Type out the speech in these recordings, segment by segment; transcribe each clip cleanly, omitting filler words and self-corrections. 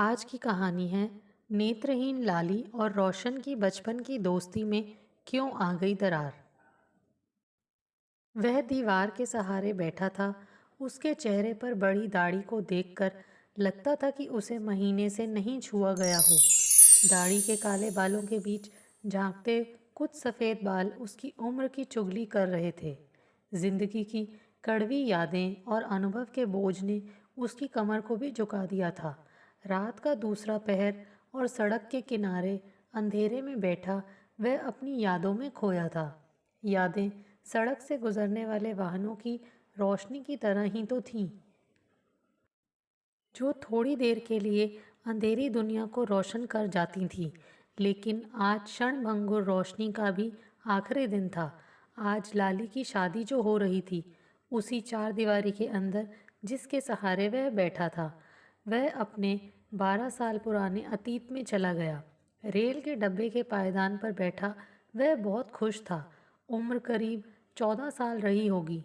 आज की कहानी है नेत्रहीन लाली और रोशन की बचपन की दोस्ती में क्यों आ गई दरार। वह दीवार के सहारे बैठा था। उसके चेहरे पर बड़ी दाढ़ी को देखकर लगता था कि उसे महीने से नहीं छुआ गया हो। दाढ़ी के काले बालों के बीच झांकते कुछ सफ़ेद बाल उसकी उम्र की चुगली कर रहे थे। जिंदगी की कड़वी यादें और अनुभव के बोझ ने उसकी कमर को भी झुका दिया था। रात का दूसरा पहर और सड़क के किनारे अंधेरे में बैठा वह अपनी यादों में खोया था। यादें सड़क से गुजरने वाले वाहनों की रोशनी की तरह ही तो थीं, जो थोड़ी देर के लिए अंधेरी दुनिया को रोशन कर जाती थी। लेकिन आज क्षणभंगुर रोशनी का भी आखिरी दिन था। आज लाली की शादी जो हो रही थी, उसी चार दीवारी के अंदर जिसके सहारे वह बैठा था, वह अपने 12 साल पुराने अतीत में चला गया। रेल के डब्बे के पायदान पर बैठा वह बहुत खुश था। उम्र करीब 14 साल रही होगी।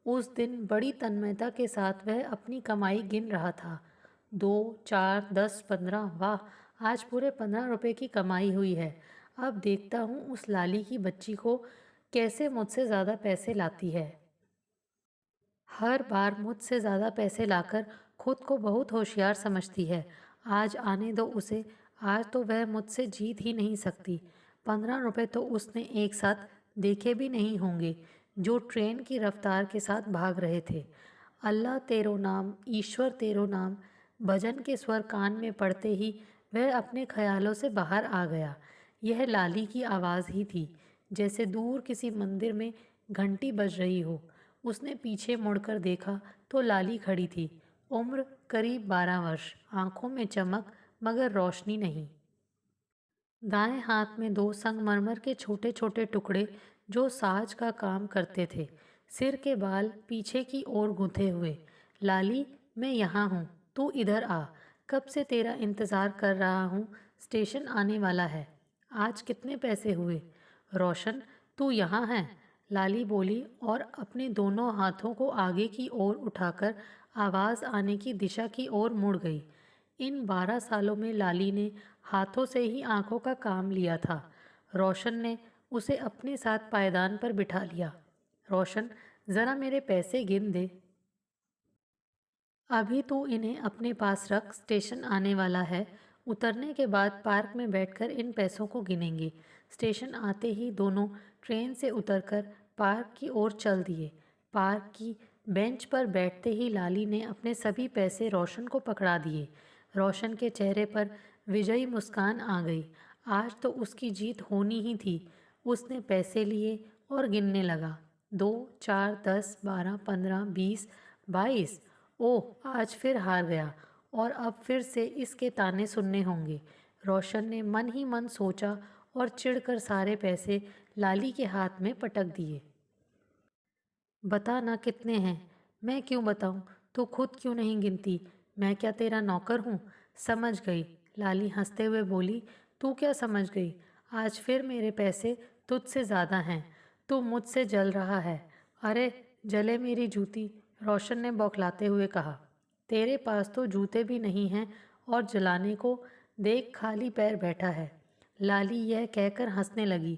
उस दिन बड़ी तन्मयता के साथ वह अपनी कमाई गिन रहा था। 2, 4, 10, 15, वाह! आज पूरे 15 रुपए की कमाई हुई है। अब देखता हूँ उस लाली की बच्ची को कैसे मुझसे ज़्यादा पैसे लाती है। हर बार मुझसे ज़्यादा पैसे लाकर खुद को बहुत होशियार समझती है। आज आने दो उसे। आज तो वह मुझसे जीत ही नहीं सकती। 15 रुपए तो उसने एक साथ देखे भी नहीं होंगे, जो ट्रेन की रफ्तार के साथ भाग रहे थे। अल्लाह तेरो नाम, ईश्वर तेरो नाम, भजन के स्वर कान में पड़ते ही वह अपने ख्यालों से बाहर आ गया। यह लाली की आवाज़ ही थी, जैसे दूर किसी मंदिर में घंटी बज रही हो। उसने पीछे मुड़कर देखा तो लाली खड़ी थी। उम्र करीब 12 वर्ष, आंखों में चमक मगर रोशनी नहीं। दाएं हाथ में दो संगमरमर के छोटे छोटे टुकड़े जो साज का काम करते थे। सिर के बाल पीछे की ओर गूंथे हुए। लाली, मैं यहाँ हूँ, तू इधर आ। कब से तेरा इंतज़ार कर रहा हूँ। स्टेशन आने वाला है। आज कितने पैसे हुए। रोशन, तू यहाँ है। लाली बोली और अपने दोनों हाथों को आगे की ओर उठाकर आवाज़ आने की दिशा की ओर मुड़ गई। इन 12 सालों में लाली ने हाथों से ही आंखों का काम लिया था। रोशन ने उसे अपने साथ पायदान पर बिठा लिया। रोशन, ज़रा मेरे पैसे गिन दे। अभी तू इन्हें अपने पास रख, स्टेशन आने वाला है। उतरने के बाद पार्क में बैठकर इन पैसों को गिनेंगे। स्टेशन आते ही दोनों ट्रेन से उतरकर पार्क की ओर चल दिए। पार्क की बेंच पर बैठते ही लाली ने अपने सभी पैसे रोशन को पकड़ा दिए। रोशन के चेहरे पर विजयी मुस्कान आ गई। आज तो उसकी जीत होनी ही थी। उसने पैसे लिए और गिनने लगा। 2, 4, 10, 12, 15, 20, 22। ओह, आज फिर हार गया और अब फिर से इसके ताने सुनने होंगे। रोशन ने मन ही मन सोचा और चिढ़कर सारे पैसे लाली के हाथ में पटक दिए। बता ना कितने हैं। मैं क्यों बताऊं। तू खुद क्यों नहीं गिनती। मैं क्या तेरा नौकर हूँ। समझ गई, लाली हंसते हुए बोली। तू क्या समझ गई। आज फिर मेरे पैसे तुझसे ज़्यादा हैं। तू मुझसे जल रहा है। अरे, जले मेरी जूती, रोशन ने बौखलाते हुए कहा। तेरे पास तो जूते भी नहीं हैं और जलाने को देख खाली पैर बैठा है। लाली यह कहकर हंसने लगी।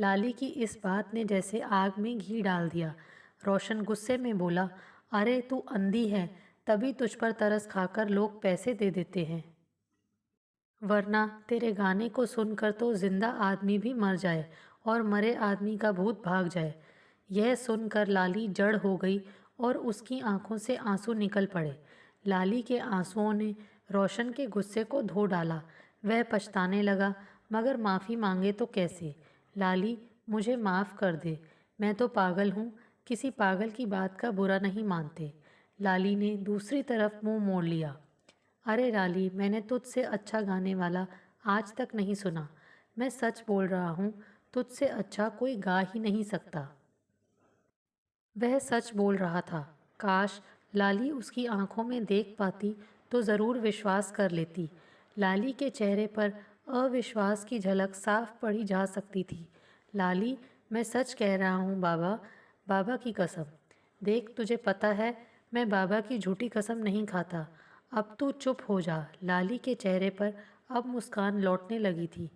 लाली की इस बात ने जैसे आग में घी डाल दिया। रोशन गुस्से में बोला, अरे तू अंधी है, तभी तुझ पर तरस खाकर लोग पैसे दे देते हैं, वरना तेरे गाने को सुनकर तो जिंदा आदमी भी मर जाए और मरे आदमी का भूत भाग जाए। यह सुनकर लाली जड़ हो गई और उसकी आंखों से आंसू निकल पड़े। लाली के आंसुओं ने रोशन के गुस्से को धो डाला। वह पछताने लगा, मगर माफ़ी मांगे तो कैसे। लाली, मुझे माफ़ कर दे। मैं तो पागल हूँ, किसी पागल की बात का बुरा नहीं मानते। लाली ने दूसरी तरफ मुंह मोड़ लिया। अरे लाली, मैंने तुझसे अच्छा गाने वाला आज तक नहीं सुना। मैं सच बोल रहा हूँ, तुझसे अच्छा कोई गा ही नहीं सकता। वह सच बोल रहा था। काश लाली उसकी आंखों में देख पाती तो ज़रूर विश्वास कर लेती। लाली के चेहरे पर अविश्वास की झलक साफ पढ़ी जा सकती थी। लाली, मैं सच कह रहा हूँ बाबा, बाबा की कसम। देख, तुझे पता है मैं बाबा की झूठी कसम नहीं खाता। अब तू चुप हो जा। लाली के चेहरे पर अब मुस्कान लौटने लगी थी।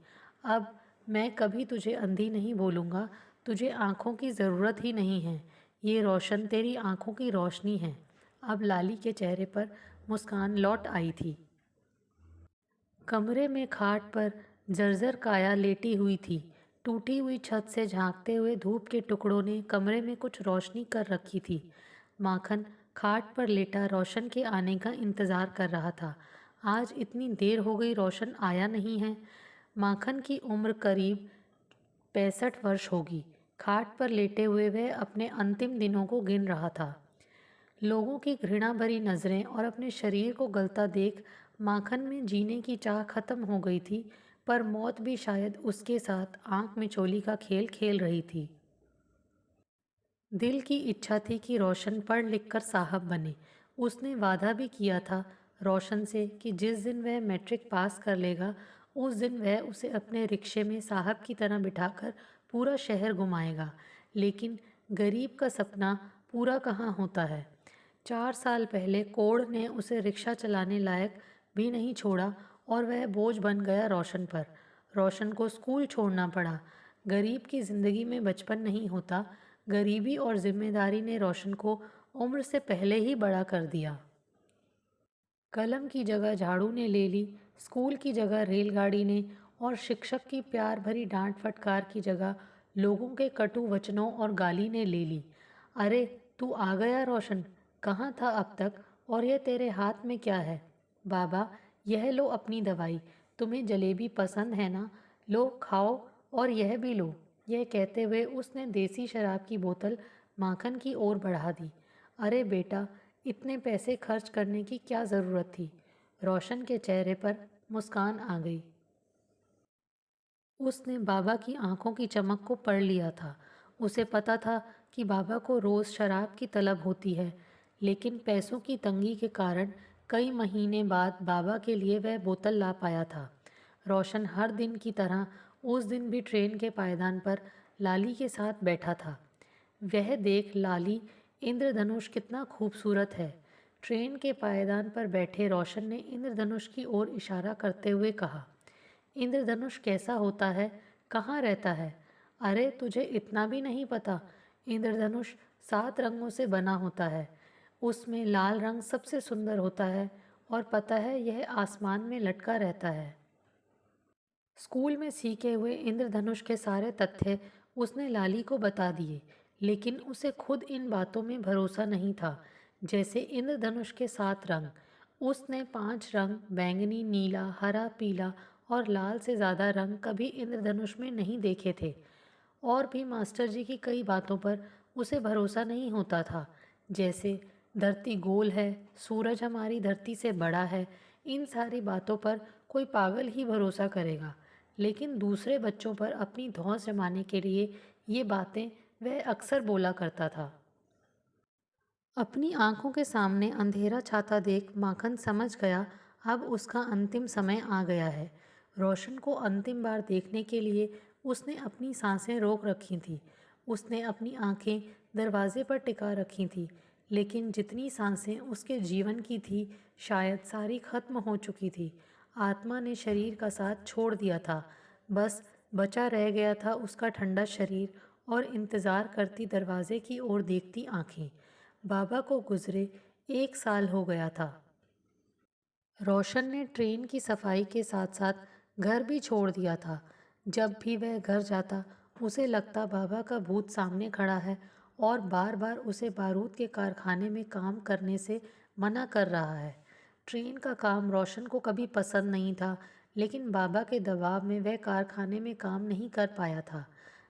अब मैं कभी तुझे अंधी नहीं बोलूँगा। तुझे आँखों की ज़रूरत ही नहीं है। ये रोशन तेरी आँखों की रोशनी है। अब लाली के चेहरे पर मुस्कान लौट आई थी। कमरे में खाट पर जर्जर काया लेटी हुई थी। टूटी हुई छत से झांकते हुए धूप के टुकड़ों ने कमरे में कुछ रोशनी कर रखी थी। माखन खाट पर लेटा रोशन के आने का इंतज़ार कर रहा था। आज इतनी देर हो गई, रोशन आया नहीं है। माखन की उम्र करीब 65 वर्ष होगी। खाट पर लेटे हुए वह अपने अंतिम दिनों को गिन रहा था। लोगों की घृणा भरी नज़रें और अपने शरीर को गलता देख माखन में जीने की चाह खत्म हो गई थी, पर मौत भी शायद उसके साथ आंख मिचोली का खेल खेल रही थी। दिल की इच्छा थी कि रोशन पढ़ लिख कर साहब बने। उसने वादा भी किया था रोशन से कि जिस दिन वह मैट्रिक पास कर लेगा उस दिन वह उसे अपने रिक्शे में साहब की तरह बिठाकर पूरा शहर घुमाएगा। लेकिन गरीब का सपना पूरा कहाँ होता है। 4 साल पहले कोढ़ ने उसे रिक्शा चलाने लायक भी नहीं छोड़ा और वह बोझ बन गया रोशन पर। रोशन को स्कूल छोड़ना पड़ा। गरीब की ज़िंदगी में बचपन नहीं होता। गरीबी और जिम्मेदारी ने रोशन को उम्र से पहले ही बड़ा कर दिया। कलम की जगह झाड़ू ने ले ली, स्कूल की जगह रेलगाड़ी ने, और शिक्षक की प्यार भरी डांट फटकार की जगह लोगों के कटु वचनों और गाली ने ले ली। अरे तू आ गया रोशन, कहाँ था अब तक? और यह तेरे हाथ में क्या है? बाबा, यह लो अपनी दवाई। तुम्हें जलेबी पसंद है ना? लो खाओ, और यह भी लो। यह कहते हुए उसने देसी शराब की बोतल माखन की ओर बढ़ा दी। अरे बेटा, इतने पैसे खर्च करने की क्या ज़रूरत थी? रोशन के चेहरे पर मुस्कान आ गई। उसने बाबा की आंखों की चमक को पढ़ लिया था। उसे पता था कि बाबा को रोज़ शराब की तलब होती है, लेकिन पैसों की तंगी के कारण कई महीने बाद बाबा के लिए वह बोतल ला पाया था। रोशन हर दिन की तरह उस दिन भी ट्रेन के पायदान पर लाली के साथ बैठा था। वह देख लाली, इंद्रधनुष कितना खूबसूरत है। ट्रेन के पायदान पर बैठे रोशन ने इंद्रधनुष की ओर इशारा करते हुए कहा, इंद्रधनुष कैसा होता है? कहाँ रहता है? अरे तुझे इतना भी नहीं पता? इंद्रधनुष 7 रंगों से बना होता है। उसमें लाल रंग सबसे सुंदर होता है, और पता है यह आसमान में लटका रहता है। स्कूल में सीखे हुए इंद्रधनुष के सारे तथ्य उसने लाली को बता दिए, लेकिन उसे खुद इन बातों में भरोसा नहीं था। जैसे इंद्रधनुष के 7 रंग, उसने 5 रंग बैंगनी, नीला, हरा, पीला और लाल से ज़्यादा रंग कभी इंद्रधनुष में नहीं देखे थे। और भी मास्टर जी की कई बातों पर उसे भरोसा नहीं होता था, जैसे धरती गोल है, सूरज हमारी धरती से बड़ा है। इन सारी बातों पर कोई पागल ही भरोसा करेगा, लेकिन दूसरे बच्चों पर अपनी धौंस जमाने के लिए ये बातें वह अक्सर बोला करता था। अपनी आंखों के सामने अंधेरा छाता देख माखन समझ गया अब उसका अंतिम समय आ गया है। रोशन को अंतिम बार देखने के लिए उसने अपनी सांसें रोक रखी थी। उसने अपनी आंखें दरवाजे पर टिका रखी थी, लेकिन जितनी सांसें उसके जीवन की थी शायद सारी खत्म हो चुकी थी। आत्मा ने शरीर का साथ छोड़ दिया था। बस बचा रह गया था उसका ठंडा शरीर और इंतज़ार करती दरवाजे की ओर देखती आंखें। बाबा को गुजरे 1 साल हो गया था। रोशन ने ट्रेन की सफाई के साथ साथ घर भी छोड़ दिया था। जब भी वह घर जाता उसे लगता बाबा का भूत सामने खड़ा है और बार बार उसे बारूद के कारखाने में काम करने से मना कर रहा है। ट्रेन का काम रोशन को कभी पसंद नहीं था, लेकिन बाबा के दबाव में वह कारखाने में काम नहीं कर पाया था।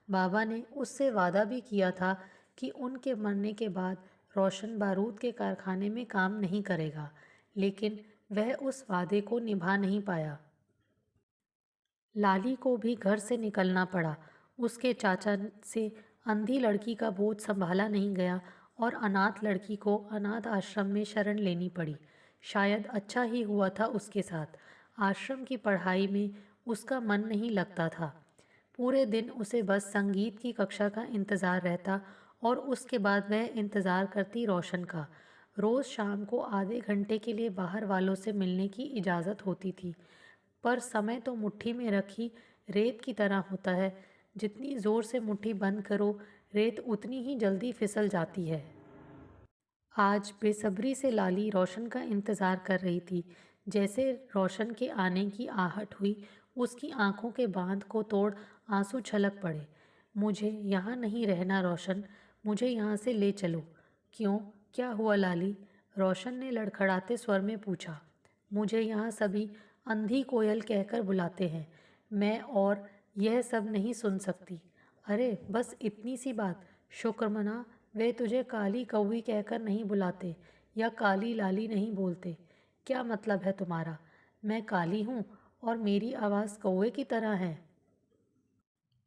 बाबा ने उससे वादा भी किया था कि उनके मरने के बाद रोशन बारूद के कारखाने में काम नहीं करेगा, लेकिन वह उस वादे को निभा नहीं पाया। लाली को भी घर से निकलना पड़ा। उसके चाचा से अंधी लड़की का बोझ संभाला नहीं गया और अनाथ लड़की को अनाथ आश्रम में शरण लेनी पड़ी। शायद अच्छा ही हुआ था उसके साथ। आश्रम की पढ़ाई में उसका मन नहीं लगता था। पूरे दिन उसे बस संगीत की कक्षा का इंतज़ार रहता और उसके बाद वह इंतज़ार करती रोशन का। रोज़ शाम को आधे घंटे के लिए बाहर वालों से मिलने की इजाज़त होती थी, पर समय तो मुट्ठी में रखी रेत की तरह होता है। जितनी ज़ोर से मुट्ठी बंद करो, रेत उतनी ही जल्दी फिसल जाती है। आज बेसब्री से लाली रोशन का इंतज़ार कर रही थी। जैसे रोशन के आने की आहट हुई, उसकी आंखों के बांध को तोड़ आंसू छलक पड़े। मुझे यहाँ नहीं रहना रोशन, मुझे यहाँ से ले चलो। क्यों, क्या हुआ लाली? रोशन ने लड़खड़ाते स्वर में पूछा। मुझे यहाँ सभी अंधी कोयल कहकर बुलाते हैं। मैं और यह सब नहीं सुन सकती। अरे बस इतनी सी बात, शुक्र मना वे तुझे काली कौवी कहकर नहीं बुलाते या काली लाली नहीं बोलते। क्या मतलब है तुम्हारा? मैं काली हूँ और मेरी आवाज़ कौवे की तरह है?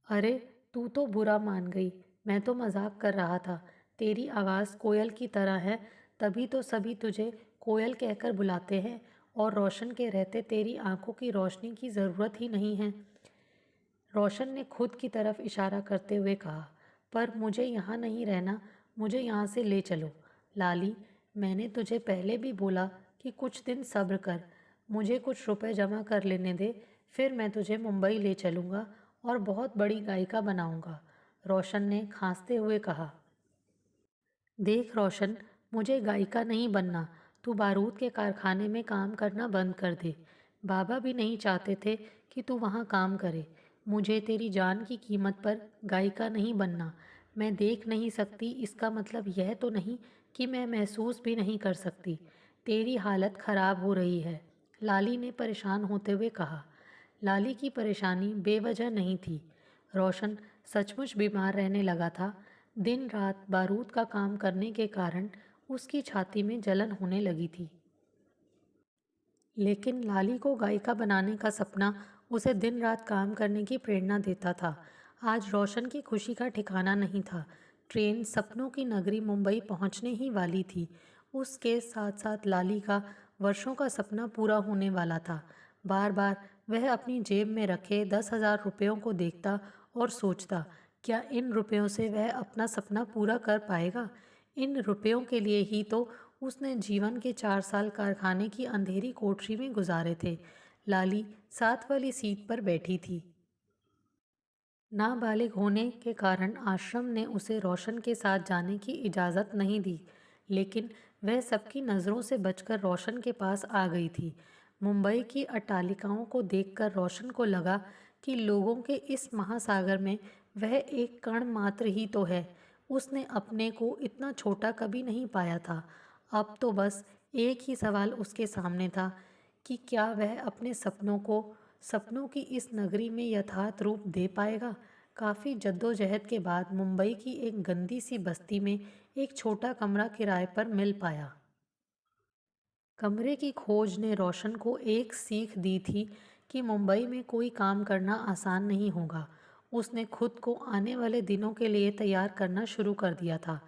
अरे तू तो बुरा मान गई, मैं तो मजाक कर रहा था। तेरी आवाज़ कोयल की तरह है, तभी तो सभी तुझे कोयल कहकर बुलाते हैं और रोशन के रहते तेरी आंखों की रोशनी की ज़रूरत ही नहीं है। रोशन ने खुद की तरफ इशारा करते हुए कहा। पर मुझे यहाँ नहीं रहना, मुझे यहाँ से ले चलो। लाली, मैंने तुझे पहले भी बोला कि कुछ दिन सब्र कर, मुझे कुछ रुपए जमा कर लेने दे, फिर मैं तुझे मुंबई ले चलूँगा और बहुत बड़ी गायिका बनाऊँगा। रोशन ने खांसते हुए कहा। देख रोशन, मुझे गायिका नहीं बनना, तू बारूद के कारखाने में काम करना बंद कर दे। बाबा भी नहीं चाहते थे कि तू वहाँ काम करे। मुझे तेरी जान की कीमत पर गायिका नहीं बनना। मैं देख नहीं सकती, इसका मतलब यह तो नहीं कि मैं महसूस भी नहीं कर सकती। तेरी हालत खराब हो रही है, लाली ने परेशान होते हुए कहा। लाली की परेशानी बेवजह नहीं थी। रोशन सचमुच बीमार रहने लगा था। दिन रात बारूद का काम करने के कारण उसकी छाती में जलन होने लगी थी। लेकिन लाली को गायिका बनाने का सपना उसे दिन रात काम करने की प्रेरणा देता था। आज रोशन की खुशी का ठिकाना नहीं था। ट्रेन सपनों की नगरी मुंबई पहुंचने ही वाली थी। उसके साथ साथ लाली का वर्षों का सपना पूरा होने वाला था। बार बार वह अपनी जेब में रखे 10,000 रुपयों को देखता और सोचता, क्या इन रुपयों से वह अपना सपना पूरा कर पाएगा? इन रुपयों के लिए ही तो उसने जीवन के 4 साल कारखाने की अंधेरी कोठरी में गुजारे थे। लाली साथ वाली सीट पर बैठी थी। नाबालिग होने के कारण आश्रम ने उसे रोशन के साथ जाने की इजाज़त नहीं दी, लेकिन वह सबकी नज़रों से बचकर रोशन के पास आ गई थी। मुंबई की अट्टालिकाओं को देखकर रोशन को लगा कि लोगों के इस महासागर में वह एक कण मात्र ही तो है। उसने अपने को इतना छोटा कभी नहीं पाया था। अब तो बस एक ही सवाल उसके सामने था कि क्या वह अपने सपनों की इस नगरी में यथार्थ रूप दे पाएगा। काफ़ी जद्दोजहद के बाद मुंबई की एक गंदी सी बस्ती में एक छोटा कमरा किराए पर मिल पाया। कमरे की खोज ने रोशन को एक सीख दी थी कि मुंबई में कोई काम करना आसान नहीं होगा। उसने खुद को आने वाले दिनों के लिए तैयार करना शुरू कर दिया था।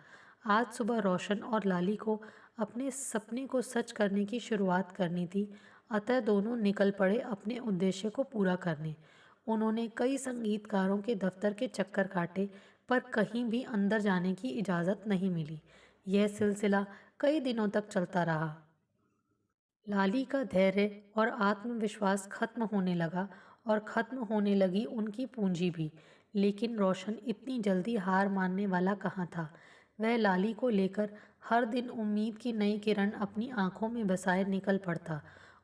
आज सुबह रोशन और लाली को अपने सपने को सच करने की शुरुआत करनी थी, अतः दोनों निकल पड़े अपने उद्देश्य को पूरा करने। उन्होंने कई संगीतकारों के दफ्तर के चक्कर काटे, पर कहीं भी अंदर जाने की इजाज़त नहीं मिली। यह सिलसिला कई दिनों तक चलता रहा। लाली का धैर्य और आत्मविश्वास खत्म होने लगा और खत्म होने लगी उनकी पूंजी भी। लेकिन रोशन इतनी जल्दी हार मानने वाला कहाँ था। वह लाली को लेकर हर दिन उम्मीद की नई किरण अपनी आंखों में बसाए निकल पड़ता।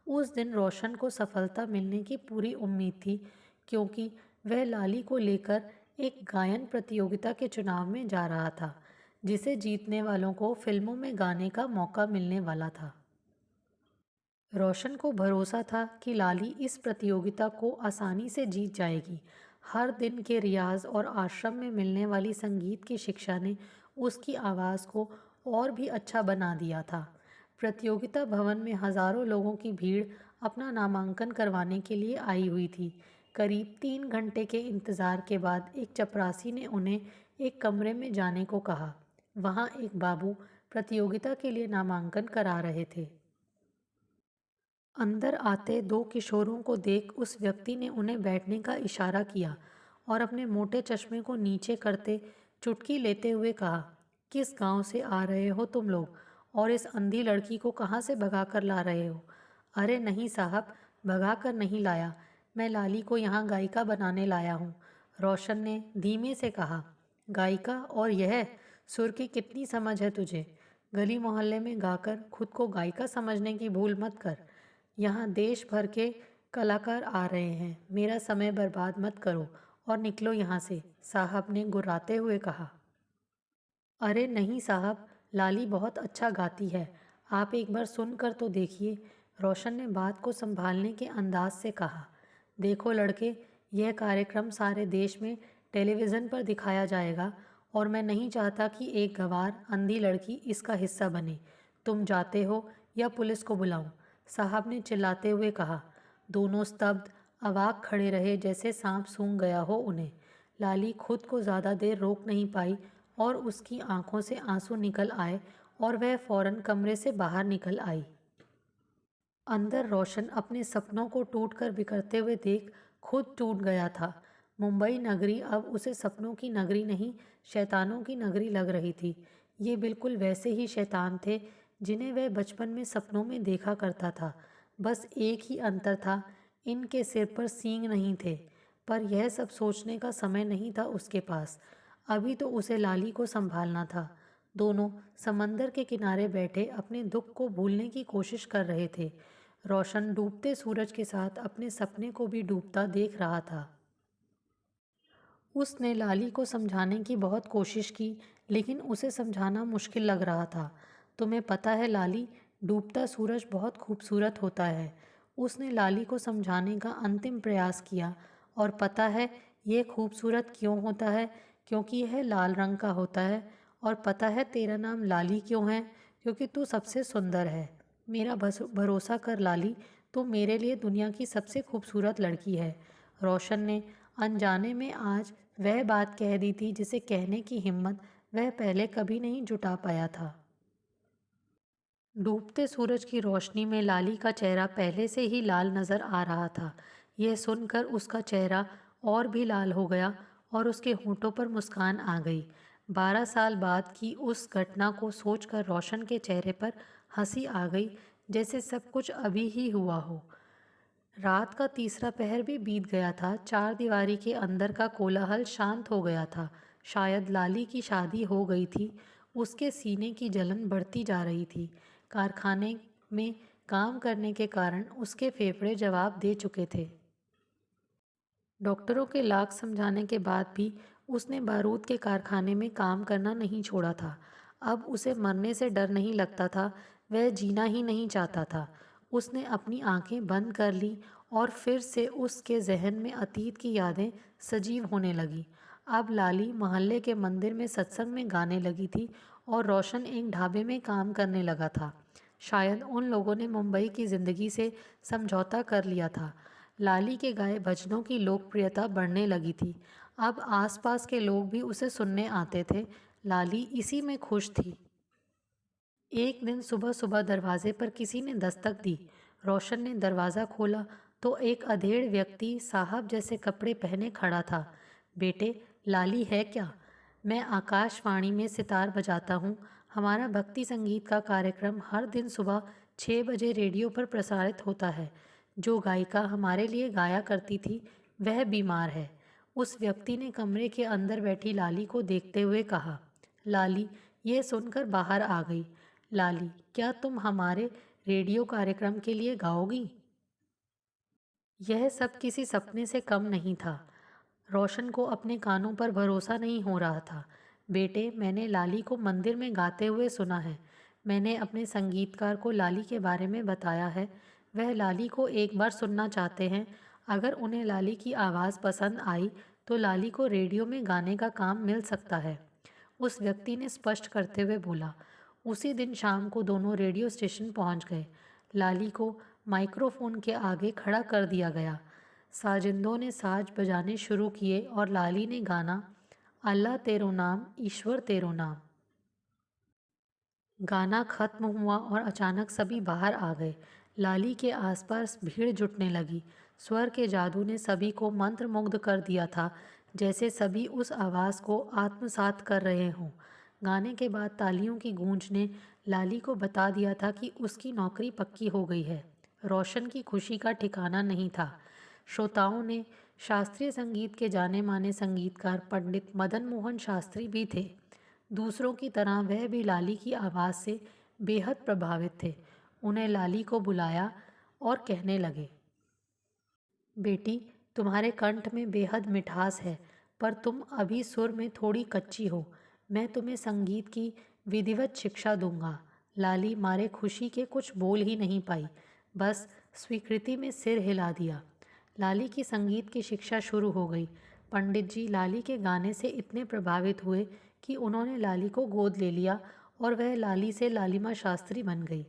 उस दिन रोशन को सफलता मिलने की पूरी उम्मीद थी, क्योंकि वह लाली को लेकर एक गायन प्रतियोगिता के चुनाव में जा रहा था, जिसे जीतने वालों को फिल्मों में गाने का मौका मिलने वाला था। रोशन को भरोसा था कि लाली इस प्रतियोगिता को आसानी से जीत जाएगी। हर दिन के रियाज और आश्रम में मिलने वाली संगीत की शिक्षा ने उसकी आवाज़ को और भी अच्छा बना दिया था। प्रतियोगिता भवन में हजारों लोगों की भीड़ अपना नामांकन करवाने के लिए आई हुई थी। करीब 3 घंटे के इंतज़ार के बाद एक चपरासी ने उन्हें एक कमरे में जाने को कहा। वहाँ एक बाबू प्रतियोगिता के लिए नामांकन करा रहे थे। अंदर आते दो किशोरों को देख उस व्यक्ति ने उन्हें बैठने का इशारा किया और अपने मोटे चश्मे को नीचे करते चुटकी लेते हुए कहा, किस गांव से आ रहे हो तुम लोग और इस अंधी लड़की को कहाँ से भगा कर ला रहे हो? अरे नहीं साहब, भगा कर नहीं लाया, मैं लाली को यहाँ गायिका बनाने लाया हूँ, रोशन ने धीमे से कहा। गायिका? और यह सुर की कितनी समझ है तुझे? गली मोहल्ले में गाकर खुद को गायिका समझने की भूल मत कर। यहाँ देश भर के कलाकार आ रहे हैं, मेरा समय बर्बाद मत करो और निकलो यहाँ से, साहब ने गुर्राते हुए कहा। अरे नहीं साहब, लाली बहुत अच्छा गाती है, आप एक बार सुनकर तो देखिए, रोशन ने बात को संभालने के अंदाज से कहा। देखो लड़के, यह कार्यक्रम सारे देश में टेलीविज़न पर दिखाया जाएगा और मैं नहीं चाहता कि एक गंवार अंधी लड़की इसका हिस्सा बने। तुम जाते हो या पुलिस को बुलाऊं? साहब ने चिल्लाते हुए कहा। दोनों स्तब्ध, अवाक खड़े रहे जैसे सांप सूंघ गया हो उन्हें। लाली खुद को ज़्यादा देर रोक नहीं पाई और उसकी आंखों से आंसू निकल आए और वह फौरन कमरे से बाहर निकल आई। अंदर रोशन अपने सपनों को टूट कर बिखरते हुए देख खुद टूट गया था। मुंबई नगरी अब उसे सपनों की नगरी नहीं, शैतानों की नगरी लग रही थी। ये बिल्कुल वैसे ही शैतान थे जिन्हें वह बचपन में सपनों में देखा करता था। बस एक ही अंतर था, इनके सिर पर सींग नहीं थे। पर यह सब सोचने का समय नहीं था उसके पास। अभी तो उसे लाली को संभालना था। दोनों समंदर के किनारे बैठे अपने दुख को भूलने की कोशिश कर रहे थे। रोशन डूबते सूरज के साथ अपने सपने को भी डूबता देख रहा था। उसने लाली को समझाने की बहुत कोशिश की, लेकिन उसे समझाना मुश्किल लग रहा था। तुम्हें पता है लाली, डूबता सूरज बहुत खूबसूरत होता है। उसने लाली को समझाने का अंतिम प्रयास किया। और पता है यह खूबसूरत क्यों होता है? क्योंकि यह लाल रंग का होता है। और पता है तेरा नाम लाली क्यों है? क्योंकि तू सबसे सुंदर है। मेरा भरोसा कर लाली, तू मेरे लिए दुनिया की सबसे खूबसूरत लड़की है। रोशन ने अनजाने में आज वह बात कह दी थी जिसे कहने की हिम्मत वह पहले कभी नहीं जुटा पाया था। डूबते सूरज की रोशनी में लाली का चेहरा पहले से ही लाल नजर आ रहा था। यह सुनकर उसका चेहरा और भी लाल हो गया और उसके होंठों पर मुस्कान आ गई। 12 साल बाद की उस घटना को सोचकर रोशन के चेहरे पर हंसी आ गई, जैसे सब कुछ अभी ही हुआ हो। रात का तीसरा पहर भी बीत गया था। चारदीवारी के अंदर का कोलाहल शांत हो गया था। शायद लाली की शादी हो गई थी। उसके सीने की जलन बढ़ती जा रही थी। कारखाने में काम करने के कारण उसके फेफड़े जवाब दे चुके थे। डॉक्टरों के लाख समझाने के बाद भी उसने बारूद के कारखाने में काम करना नहीं छोड़ा था। अब उसे मरने से डर नहीं लगता था, वह जीना ही नहीं चाहता था। उसने अपनी आंखें बंद कर ली और फिर से उसके जहन में अतीत की यादें सजीव होने लगी। अब लाली मोहल्ले के मंदिर में सत्संग में गाने लगी थी और रोशन एक ढाबे में काम करने लगा था। शायद उन लोगों ने मुंबई की ज़िंदगी से समझौता कर लिया था। लाली के गाए भजनों की लोकप्रियता बढ़ने लगी थी। अब आसपास के लोग भी उसे सुनने आते थे। लाली इसी में खुश थी। एक दिन सुबह सुबह दरवाजे पर किसी ने दस्तक दी। रोशन ने दरवाज़ा खोला तो एक अधेड़ व्यक्ति साहब जैसे कपड़े पहने खड़ा था। बेटे, लाली है क्या? मैं आकाशवाणी में सितार बजाता हूँ। हमारा भक्ति संगीत का कार्यक्रम हर दिन सुबह 6 बजे रेडियो पर प्रसारित होता है। जो गायिका हमारे लिए गाया करती थी वह बीमार है। उस व्यक्ति ने कमरे के अंदर बैठी लाली को देखते हुए कहा। लाली यह सुनकर बाहर आ गई। लाली, क्या तुम हमारे रेडियो कार्यक्रम के लिए गाओगी? यह सब किसी सपने से कम नहीं था। रोशन को अपने कानों पर भरोसा नहीं हो रहा था। बेटे, मैंने लाली को मंदिर में गाते हुए सुना है। मैंने अपने संगीतकार को लाली के बारे में बताया है। वह लाली को एक बार सुनना चाहते हैं। अगर उन्हें लाली की आवाज़ पसंद आई तो लाली को रेडियो में गाने का काम मिल सकता है। उस व्यक्ति ने स्पष्ट करते हुए बोला। उसी दिन शाम को दोनों रेडियो स्टेशन पहुंच गए। लाली को माइक्रोफोन के आगे खड़ा कर दिया गया। साजिंदों ने साज बजाने शुरू किए और लाली ने गाना, अल्लाह तेरो नाम, ईश्वर तेरो नाम। गाना खत्म हुआ और अचानक सभी बाहर आ गए। लाली के आसपास भीड़ जुटने लगी। स्वर के जादू ने सभी को मंत्रमुग्ध कर दिया था, जैसे सभी उस आवाज़ को आत्मसात कर रहे हों। गाने के बाद तालियों की गूंज ने लाली को बता दिया था कि उसकी नौकरी पक्की हो गई है। रोशन की खुशी का ठिकाना नहीं था। श्रोताओं ने शास्त्रीय संगीत के जाने माने संगीतकार पंडित मदन मोहन शास्त्री भी थे। दूसरों की तरह वह भी लाली की आवाज़ से बेहद प्रभावित थे। उन्हें लाली को बुलाया और कहने लगे, बेटी, तुम्हारे कंठ में बेहद मिठास है, पर तुम अभी सुर में थोड़ी कच्ची हो। मैं तुम्हें संगीत की विधिवत शिक्षा दूंगा। लाली मारे खुशी के कुछ बोल ही नहीं पाई, बस स्वीकृति में सिर हिला दिया। लाली की संगीत की शिक्षा शुरू हो गई। पंडित जी लाली के गाने से इतने प्रभावित हुए कि उन्होंने लाली को गोद ले लिया और वह लाली से लालिमा शास्त्री बन गई।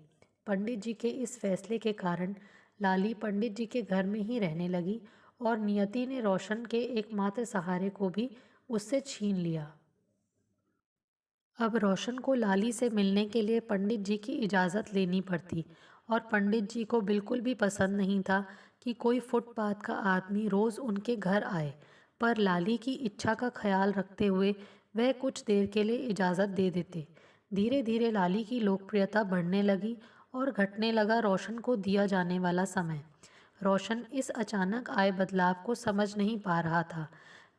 पंडित जी के इस फैसले के कारण लाली पंडित जी के घर में ही रहने लगी और नियति ने रोशन के एकमात्र सहारे को भी उससे छीन लिया। अब रोशन को लाली से मिलने के लिए पंडित जी की इजाज़त लेनी पड़ती और पंडित जी को बिल्कुल भी पसंद नहीं था कि कोई फुटपाथ का आदमी रोज़ उनके घर आए, पर लाली की इच्छा का ख्याल रखते हुए वह कुछ देर के लिए इजाज़त दे देते। धीरे धीरे लाली की लोकप्रियता बढ़ने लगी और घटने लगा रोशन को दिया जाने वाला समय। रोशन इस अचानक आए बदलाव को समझ नहीं पा रहा था।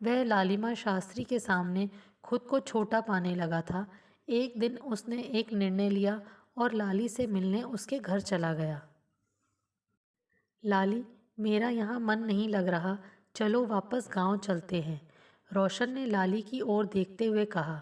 वह लालिमा शास्त्री के सामने खुद को छोटा पाने लगा था। एक दिन उसने एक निर्णय लिया और लाली से मिलने उसके घर चला गया। लाली, मेरा यहाँ मन नहीं लग रहा, चलो वापस गांव चलते हैं। रोशन ने लाली की ओर देखते हुए कहा।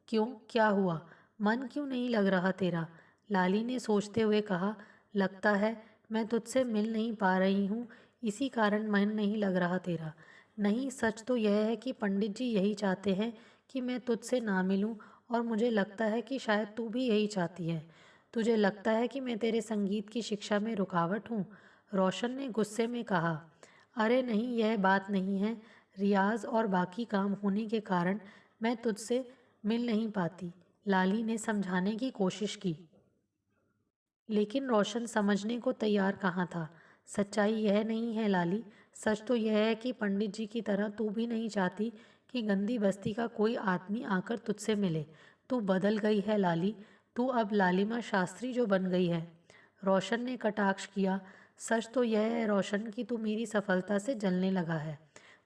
क्यों, क्या हुआ? मन क्यों नहीं लग रहा तेरा? लाली ने सोचते हुए कहा। लगता है मैं तुझसे मिल नहीं पा रही हूँ, इसी कारण मन नहीं लग रहा तेरा। नहीं, सच तो यह है कि पंडित जी यही चाहते हैं कि मैं तुझसे ना मिलूं, और मुझे लगता है कि शायद तू भी यही चाहती है। तुझे लगता है कि मैं तेरे संगीत की शिक्षा में रुकावट हूँ? रोशन ने गुस्से में कहा। अरे नहीं, यह बात नहीं है। रियाज और बाकी काम होने के कारण मैं तुझसे मिल नहीं पाती। लाली ने समझाने की कोशिश की, लेकिन रोशन समझने को तैयार कहाँ था। सच्चाई यह नहीं है लाली, सच तो यह है कि पंडित जी की तरह तू भी नहीं चाहती कि गंदी बस्ती का कोई आदमी आकर तुझसे मिले। तू बदल गई है लाली, तू अब लालिमा शास्त्री जो बन गई है। रोशन ने कटाक्ष किया। सच तो यह है रोशन कि तू मेरी सफलता से जलने लगा है।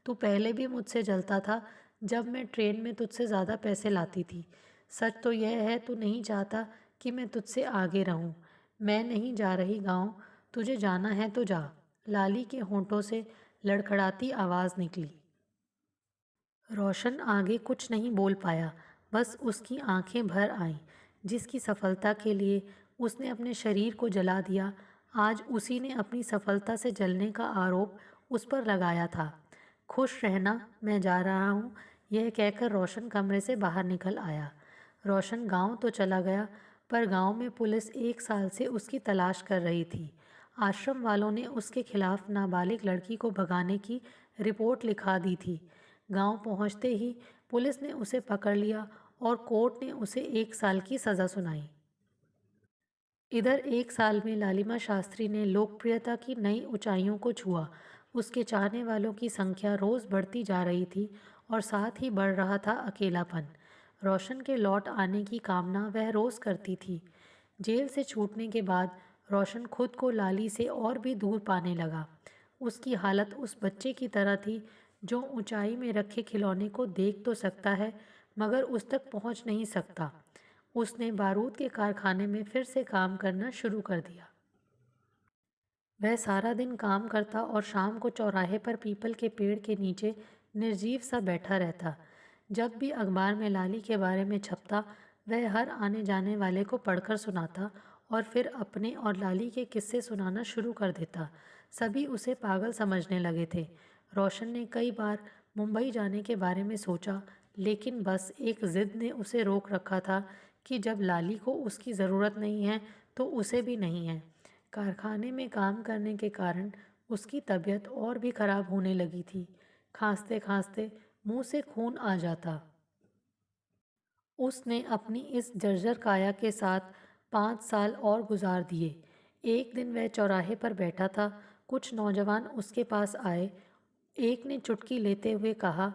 तू पहले भी मुझसे जलता था जब मैं ट्रेन में तुझसे ज़्यादा पैसे लाती थी। सच तो यह है तू नहीं चाहता कि मैं तुझसे आगे रहूं। मैं नहीं जा रही गांव, तुझे जाना है तो जा। लाली के होंठों से लड़खड़ाती आवाज़ निकली। रोशन आगे कुछ नहीं बोल पाया, बस उसकी आंखें भर आईं। जिसकी सफलता के लिए उसने अपने शरीर को जला दिया, आज उसी ने अपनी सफलता से जलने का आरोप उस पर लगाया था। खुश रहना, मैं जा रहा हूँ, यह कहकर रोशन कमरे से बाहर निकल आया। रोशन गांव तो चला गया, पर गांव में पुलिस 1 साल से उसकी तलाश कर रही थी। आश्रम वालों ने उसके खिलाफ नाबालिग लड़की को भगाने की रिपोर्ट लिखा दी थी। गांव पहुंचते ही पुलिस ने उसे पकड़ लिया और कोर्ट ने उसे 1 साल की सज़ा सुनाई। इधर 1 साल में लालिमा शास्त्री ने लोकप्रियता की नई ऊंचाइयों को छुआ। उसके चाहने वालों की संख्या रोज़ बढ़ती जा रही थी और साथ ही बढ़ रहा था अकेलापन। रोशन के लौट आने की कामना वह रोज़ करती थी। जेल से छूटने के बाद रोशन खुद को लाली से और भी दूर पाने लगा। उसकी हालत उस बच्चे की तरह थी जो ऊंचाई में रखे खिलौने को देख तो सकता है, मगर उस तक पहुंच नहीं सकता। उसने बारूद के कारखाने में फिर से काम करना शुरू कर दिया। वह सारा दिन काम करता और शाम को चौराहे पर पीपल के पेड़ के नीचे निर्जीव सा बैठा रहता। जब भी अखबार में लाली के बारे में छपता, वह हर आने जाने वाले को पढ़कर सुनाता और फिर अपने और लाली के किस्से सुनाना शुरू कर देता। सभी उसे पागल समझने लगे थे। रोशन ने कई बार मुंबई जाने के बारे में सोचा, लेकिन बस एक ज़िद ने उसे रोक रखा था कि जब लाली को उसकी ज़रूरत नहीं है तो उसे भी नहीं है। कारखाने में काम करने के कारण उसकी तबीयत और भी खराब होने लगी थी। खांसते खांसते मुंह से खून आ जाता। उसने अपनी इस जर्जर काया के साथ 5 साल और गुजार दिए। एक दिन वह चौराहे पर बैठा था। कुछ नौजवान उसके पास आए। एक ने चुटकी लेते हुए कहा,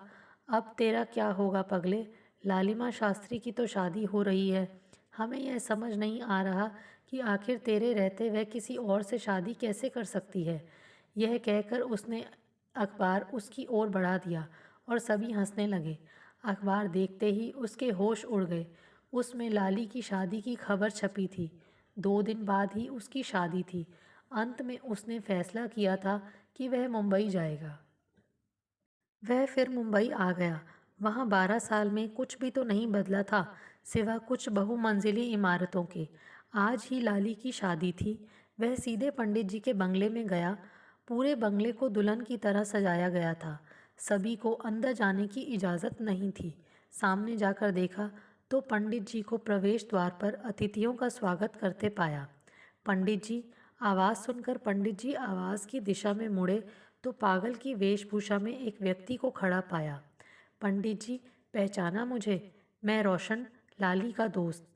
अब तेरा क्या होगा पगले? लालिमा शास्त्री की तो शादी हो रही है। हमें यह समझ नहीं आ रहा कि आखिर तेरे रहते वह किसी और से शादी कैसे कर सकती है। यह कहकर उसने अखबार उसकी ओर बढ़ा दिया और सभी हंसने लगे। अखबार देखते ही उसके होश उड़ गए। उसमें लाली की शादी की खबर छपी थी। 2 दिन बाद ही उसकी शादी थी। अंत में उसने फैसला किया था कि वह मुंबई जाएगा। वह फिर मुंबई आ गया। वहाँ 12 साल में कुछ भी तो नहीं बदला था, सिवा कुछ बहुमंजिली इमारतों के। आज ही लाली की शादी थी। वह सीधे पंडित जी के बंगले में गया। पूरे बंगले को दुल्हन की तरह सजाया गया था। सभी को अंदर जाने की इजाज़त नहीं थी। सामने जाकर देखा तो पंडित जी को प्रवेश द्वार पर अतिथियों का स्वागत करते पाया। पंडित जी आवाज़ सुनकर पंडित जी आवाज़ की दिशा में मुड़े तो पागल की वेशभूषा में एक व्यक्ति को खड़ा पाया। पंडित जी, पहचाना मुझे? मैं रोशन, लाली का दोस्त।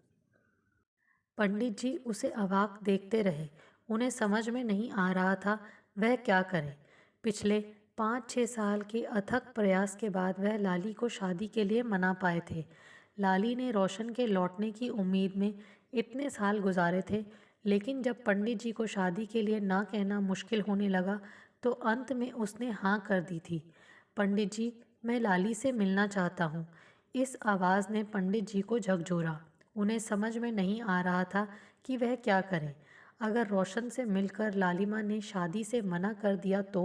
पंडित जी उसे अवाक देखते रहे। उन्हें समझ में नहीं आ रहा था वह क्या करे। पिछले 5-6 साल के अथक प्रयास के बाद वह लाली को शादी के लिए मना पाए थे। लाली ने रोशन के लौटने की उम्मीद में इतने साल गुजारे थे, लेकिन जब पंडित जी को शादी के लिए ना कहना मुश्किल होने लगा तो अंत में उसने हाँ कर दी थी। पंडित जी, मैं लाली से मिलना चाहता हूँ। इस आवाज़ ने पंडित जी को झकझोरा। उन्हें समझ में नहीं आ रहा था कि वह क्या करें। अगर रोशन से मिलकर लालिमा ने शादी से मना कर दिया तो?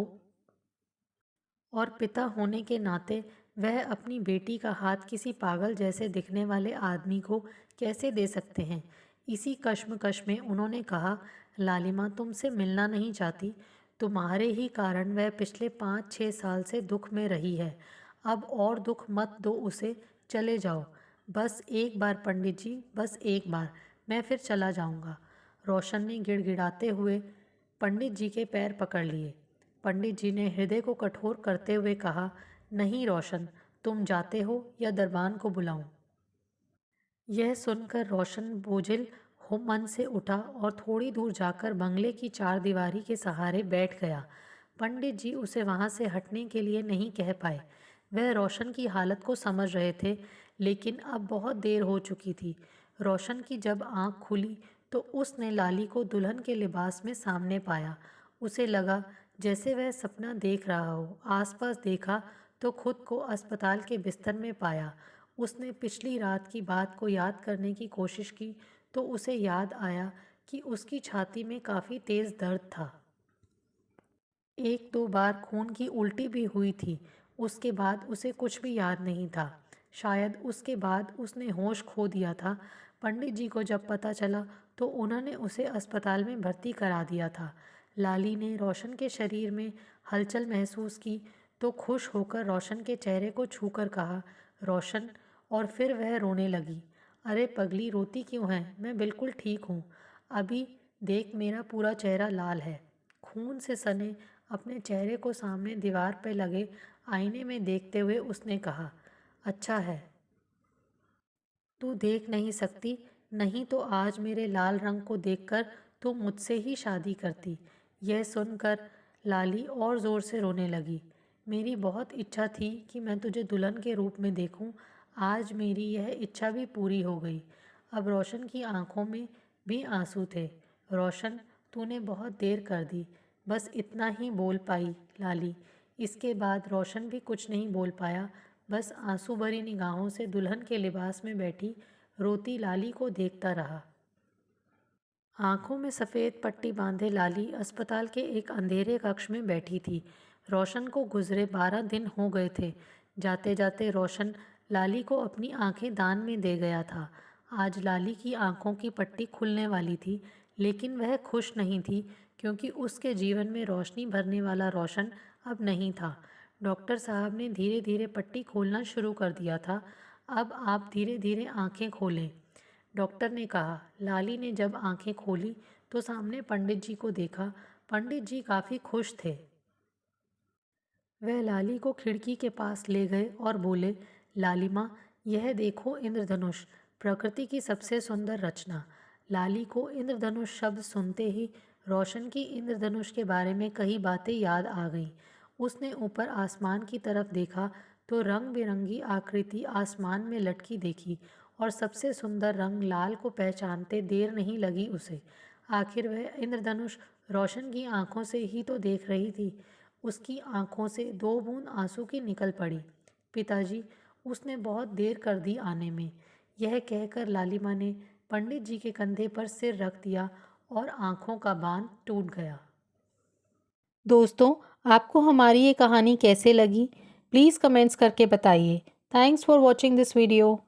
और पिता होने के नाते वह अपनी बेटी का हाथ किसी पागल जैसे दिखने वाले आदमी को कैसे दे सकते हैं। इसी कश्मकश में उन्होंने कहा, लालिमा तुमसे मिलना नहीं चाहती। तुम्हारे ही कारण वह पिछले 5-6 साल से दुख में रही है। अब और दुख मत दो उसे, चले जाओ। बस एक बार पंडित जी, बस एक बार, मैं फिर चला जाऊंगा। रोशन ने गिड़गिड़ाते हुए पंडित जी के पैर पकड़ लिए। पंडित जी ने हृदय को कठोर करते हुए कहा, नहीं रोशन, तुम जाते हो या दरबान को बुलाऊं? यह सुनकर रोशन बोझिल हो मन से उठा और थोड़ी दूर जाकर बंगले की चारदीवारी के सहारे बैठ गया। पंडित जी उसे वहां से हटने के लिए नहीं कह पाए। वह रोशन की हालत को समझ रहे थे, लेकिन अब बहुत देर हो चुकी थी। रोशन की जब आंख खुली तो उसने लाली को दुल्हन के लिबास में सामने पाया। उसे लगा जैसे वह सपना देख रहा हो। आसपास देखा तो खुद को अस्पताल के बिस्तर में पाया। उसने पिछली रात की बात को याद करने की कोशिश की तो उसे याद आया कि उसकी छाती में काफ़ी तेज़ दर्द था। 1-2 बार खून की उल्टी भी हुई थी। उसके बाद उसे कुछ भी याद नहीं था। शायद उसके बाद उसने होश खो दिया था। पंडित जी को जब पता चला तो उन्होंने उसे अस्पताल में भर्ती करा दिया था। लाली ने रोशन के शरीर में हलचल महसूस की तो खुश होकर रोशन के चेहरे को छूकर कहा, रोशन। और फिर वह रोने लगी। अरे पगली, रोती क्यों है? मैं बिल्कुल ठीक हूँ। अभी देख, मेरा पूरा चेहरा लाल है। खून से सने अपने चेहरे को सामने दीवार पर लगे आईने में देखते हुए उसने कहा, अच्छा है। तू देख नहीं सकती, नहीं तो आज मेरे लाल रंग को देखकर तू मुझसे ही शादी करती। यह सुनकर लाली और ज़ोर से रोने लगी। मेरी बहुत इच्छा थी कि मैं तुझे दुल्हन के रूप में देखूं। आज मेरी यह इच्छा भी पूरी हो गई। अब रोशन की आंखों में भी आंसू थे। रोशन, तूने बहुत देर कर दी। बस इतना ही बोल पाई लाली। इसके बाद रोशन भी कुछ नहीं बोल पाया। बस आंसू भरी निगाहों से दुल्हन के लिबास में बैठी रोती लाली को देखता रहा। आंखों में सफ़ेद पट्टी बांधे लाली अस्पताल के एक अंधेरे कक्ष में बैठी थी। रोशन को गुजरे 12 दिन हो गए थे। जाते जाते रोशन लाली को अपनी आंखें दान में दे गया था। आज लाली की आंखों की पट्टी खुलने वाली थी, लेकिन वह खुश नहीं थी क्योंकि उसके जीवन में रोशनी भरने वाला रोशन अब नहीं था। डॉक्टर साहब ने धीरे धीरे पट्टी खोलना शुरू कर दिया था। अब आप धीरे धीरे आंखें खोलें, डॉक्टर ने कहा। लाली ने जब आंखें खोली तो सामने पंडित जी को देखा। पंडित जी काफ़ी खुश थे। वह लाली को खिड़की के पास ले गए और बोले, लालिमा, यह देखो इंद्रधनुष, प्रकृति की सबसे सुंदर रचना। लाली को इंद्रधनुष शब्द सुनते ही रोशन की इंद्रधनुष के बारे में कई बातें याद आ गईं। उसने ऊपर आसमान की तरफ देखा तो रंग बिरंगी आकृति आसमान में लटकी देखी और सबसे सुंदर रंग लाल को पहचानते देर नहीं लगी उसे। आखिर वह इंद्रधनुष रोशन की आंखों से ही तो देख रही थी। उसकी आंखों से 2 बूंद आंसू की निकल पड़ी। पिताजी, उसने बहुत देर कर दी आने में। यह कहकर लालिमा ने पंडित जी के कंधे पर सिर रख दिया और आंखों का बांध टूट गया। दोस्तों, आपको हमारी ये कहानी कैसे लगी? प्लीज़ कमेंट्स करके बताइए। Thanks for watching this video.